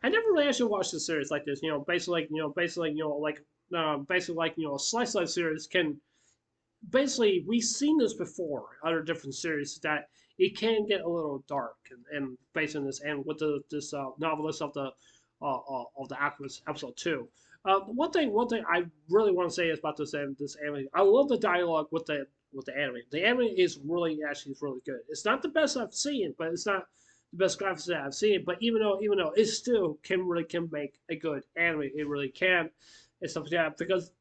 I never really actually watched a series like this. Basically like a slice life series can basically we've seen this before other different series that it can get a little dark and based on this and with this novelist of the Alchemist episode 2. One thing I really want to say is about this anime. I love the dialogue with the anime. The anime is really good. It's not the best I've seen, but it's not the best graphics that I've seen. But even though it still can make a good anime, it really can and stuff like that because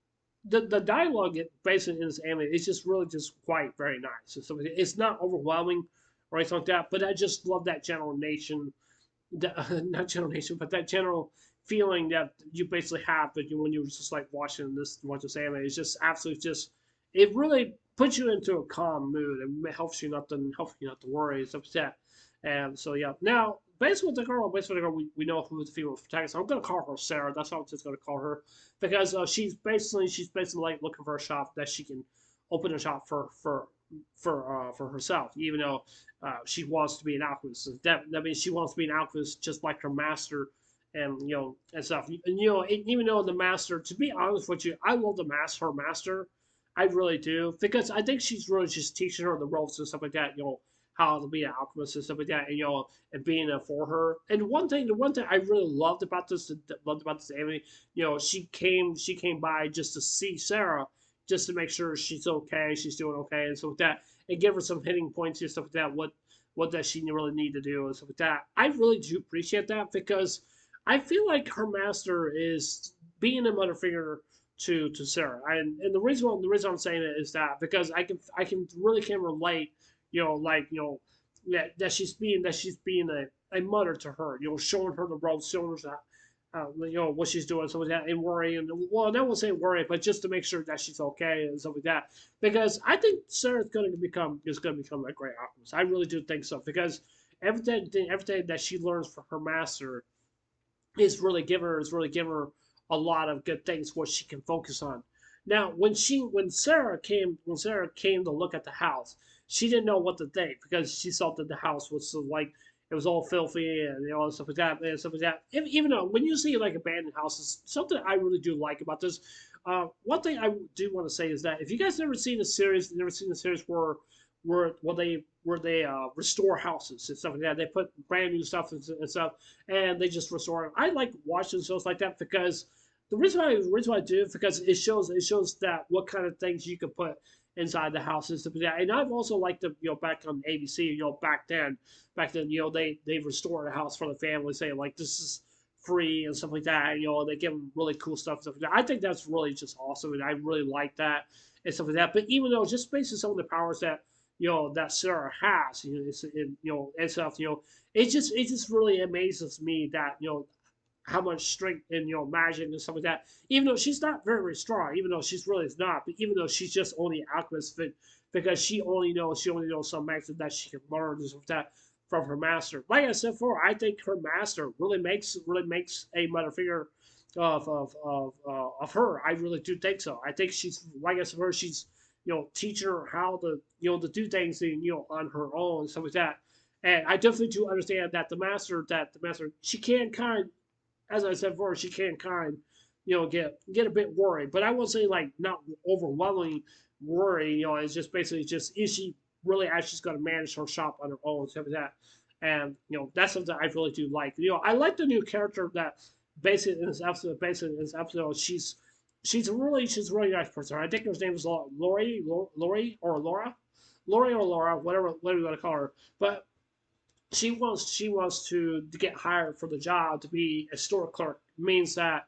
the dialogue based in this anime is just really just quite very nice. And so it's not overwhelming or anything like that, but I just love that general nation, not general nation, but that general feeling that you basically have when you're just like watch this anime. It's just absolutely just it really puts you into a calm mood and helps you not to worry and stuff like that. And so yeah, now based with the girl, we know who the female protagonist. I'm gonna call her Sarah. That's how I'm just gonna call her because she's basically like looking for a shop that she can open a shop for herself, even though she wants to be an alchemist. So that means she wants to be an alchemist just like her master, and and stuff. Even though the master, to be honest with you, I love her master. I really do because I think she's really just teaching her the ropes and stuff like that. How to be an alchemist and stuff like that, and being there for her. And the one thing I really loved about this anime, she came by just to see Sarah, just to make sure she's okay, she's doing okay, and stuff like that, and give her some hitting points and stuff like that. What does she really need to do and stuff like that? I really do appreciate that because I feel like her master is being a mother figure to Sarah, and the reason I'm saying it is that because I can really can relate, that she's being a mother to her, showing her the ropes, showing her what she's doing, something like that, and worrying. Well, I won't say worry, but just to make sure that she's okay and stuff like that. Because I think Sarah's going to become a great alchemist. I really do think so. Because everything that she learns from her master is really giving her a lot of good things what she can focus on. Now, when Sarah came to look at the house, she didn't know what to think because she thought that the house was so, like it was all filthy and stuff like that and stuff like that. Even though when you see like abandoned houses, something I really do like about this. One thing I do want to say is that if you guys never seen a series where they restore houses and stuff like that. They put brand new stuff and stuff, and they just restore them. I like watching shows like that because the reason why I do it because it shows that what kind of things you could put inside the house and stuff like that. And I've also liked the back on ABC, back then they restore a house for the family, saying like this is free and stuff like that. And, they give them really cool stuff like that. I think that's really just awesome, and I really like that and stuff like that. But even though just based on some of the powers that Sarah has, and stuff, it just really amazes me that how much strength and magic and stuff like that. Even though she's not very strong, even though she's really not, but even though she's just only alchemist because she only knows some magic that she can learn and stuff like that from her master. Like I said before, I think her master really makes a mother figure of her. I really do think so. I think she's like I said before, she's teaching her how to do things on her own and stuff like that. And I definitely do understand that the master she can as I said before, she can get a bit worried. But I will say like not overwhelming worry. It's just basically just is she really actually going to manage her shop on her own and stuff like that. And that's something I really do like. I like the new character that basically in this episode, she's a really nice person. I think her name is Lori or Laura, whatever you want to call her. But she wants to get hired for the job to be a store clerk. It means that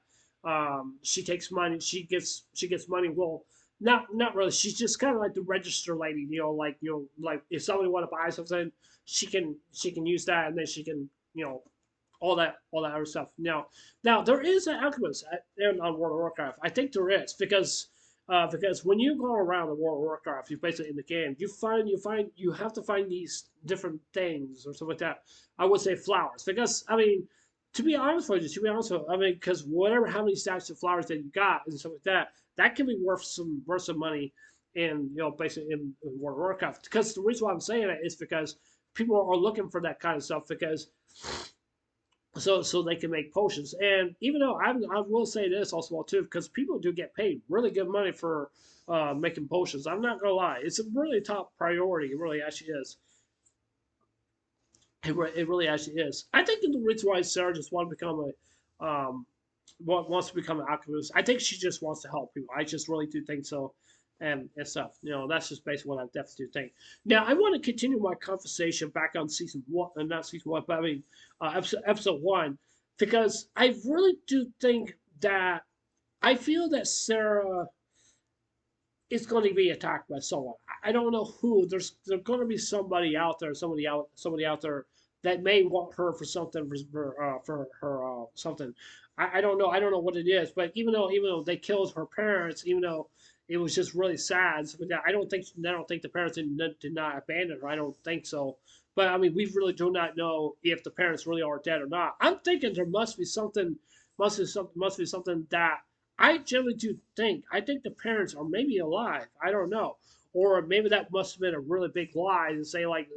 she takes money. She gets money. Well, not really. She's just kind of like the register lady. Like if somebody want to buy something, she can use that, and then she can all that other stuff. Now there is an alchemist on World of Warcraft. I think there is because when you go around the World of Warcraft, you basically in the game, you have to find these different things or something like that. I would say flowers because I mean, I mean, because whatever how many stacks of flowers that you got and stuff like that can be worth some money in basically in World of Warcraft. Because the reason why I'm saying it is because people are looking for that kind of stuff because so they can make potions. And even though I will say this also too, because people do get paid really good money for making potions. I'm not gonna lie, it's a really top priority. It really actually is. It really actually is. I think the reason why Sarah just wants to become wants to become an alchemist. I think she just wants to help people. I just really do think so, and stuff. That's just basically what I definitely do think. Now, I want to continue my conversation back on season one, not season one, but I mean episode one, because I really do think that I feel that Sarah is going to be attacked by someone. I don't know who. There's going to be somebody out there, somebody out there that may want her for something for her something. I don't know. I don't know what it is. But even though they killed her parents, even though it was just really sad, so I don't think the parents did not abandon her. I don't think so. But I mean, we really do not know if the parents really are dead or not. I'm thinking there must be something that I generally do think. I think the parents are maybe alive. I don't know, or maybe that must have been a really big lie to say like,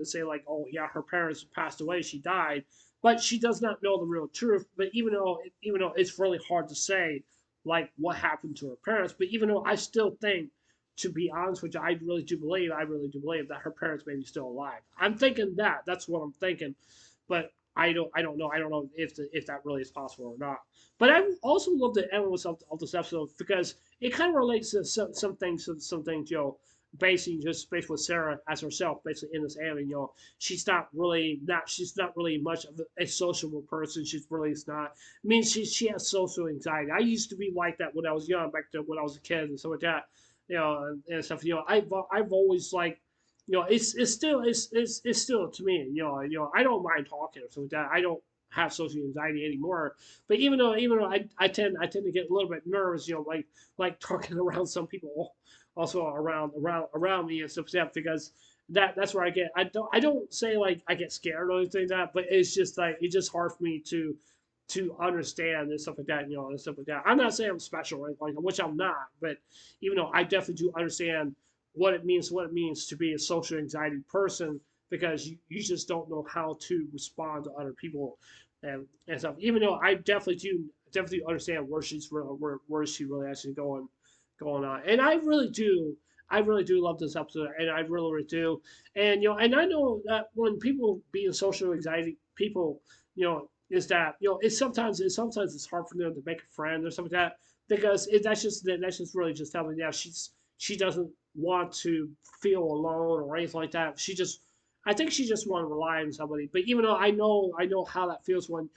oh yeah, her parents passed away, she died, but she does not know the real truth. But even though it's really hard to say like what happened to her parents, but even though I still think, to be honest with you, I really do believe that her parents may be still alive. I'm thinking that. That's what I'm thinking, but I don't know. I don't know if that really is possible or not. But I also love the endless of this episode because it kind of relates to some things, basically just based with Sarah as herself, basically in this anime. She's not really much of a sociable person. She's really not. I mean, she has social anxiety. I used to be like that when I was young, back to when I was a kid and stuff like that. And stuff. I've always like, it's still to me. I don't mind talking or something like that. I don't have social anxiety anymore. But even though I tend to get a little bit nervous, like talking around some people, also around me and stuff like that, because that's where I don't say like I get scared or anything like that, but it's just like it's just hard for me to understand and stuff like that, and stuff like that. I'm not saying I'm special, right? Like, which I'm not, but even though I definitely do understand what it means to be a social anxiety person, because you just don't know how to respond to other people and stuff. Even though I definitely understand where she really actually going on, and I really do love this episode, and I really do. And and I know that when people being social anxiety people, is that sometimes it's hard for them to make a friend or something like that, because that's just really just telling me, yeah, she doesn't want to feel alone or anything like that. I think she just want to rely on somebody. But even though I know how that feels when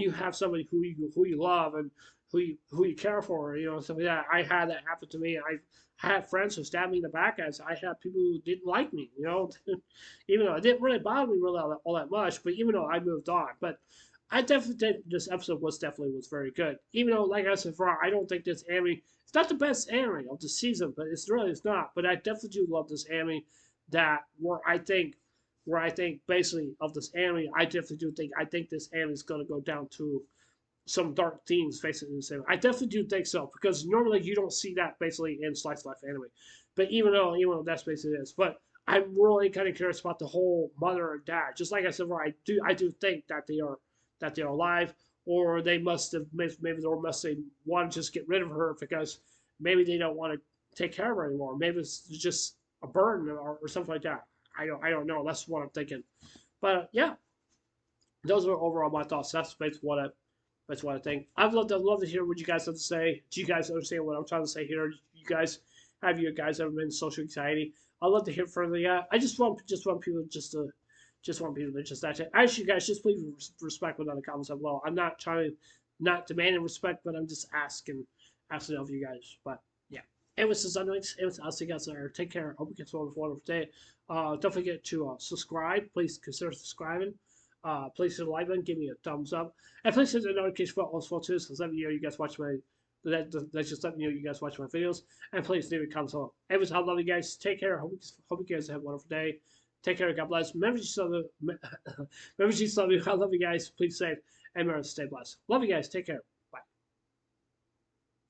you have somebody who you love and who you care for, something like that. I had that happen to me. I had friends who stabbed me in the back as I had people who didn't like me, even though it didn't really bother me really all that much, but even though I moved on. But I definitely think this episode was very good. Even though, like I said before, I don't think this anime, it's not the best anime of the season, but it's not. But I definitely do love this anime, that where I think basically of this anime, I think this anime is gonna go down to some dark themes facing in the same. I definitely do think so, because normally you don't see that basically in slice of life anime. But even though that's basically it is. But I'm really kind of curious about the whole mother and dad. Just like I said, where I do think that they're alive, or they must have maybe they must say want to just get rid of her because maybe they don't want to take care of her anymore. Maybe it's just a burden or something like that. I don't know. That's what I'm thinking. But yeah, those are overall my thoughts. That's what I think. I'd love to hear what you guys have to say. Do you guys understand what I'm trying to say here? Have you guys ever been in social anxiety? I'd love to hear further. Yeah, I just want people just actually. Actually, you guys, just please respect without the comments as well. I'm not trying to not demanding respect, but I'm just asking of you guys. But yeah. Anyways, this is Unwings. Anyways, I'll see you guys later. Take care. Hope you get a wonderful day. Don't forget to subscribe. Please consider subscribing. Please hit the like button, give me a thumbs up, and please hit the notification bell also too, so let me know you guys watch my. That's just let me know you guys watch my videos, and please leave a comment below. Anyways, I love you guys. Take care. Hope you guys have a wonderful day. Take care. God bless. Remember Jesus love you. Remember Jesus love you. I love you guys. Please stay and remember to stay blessed. Love you guys. Take care.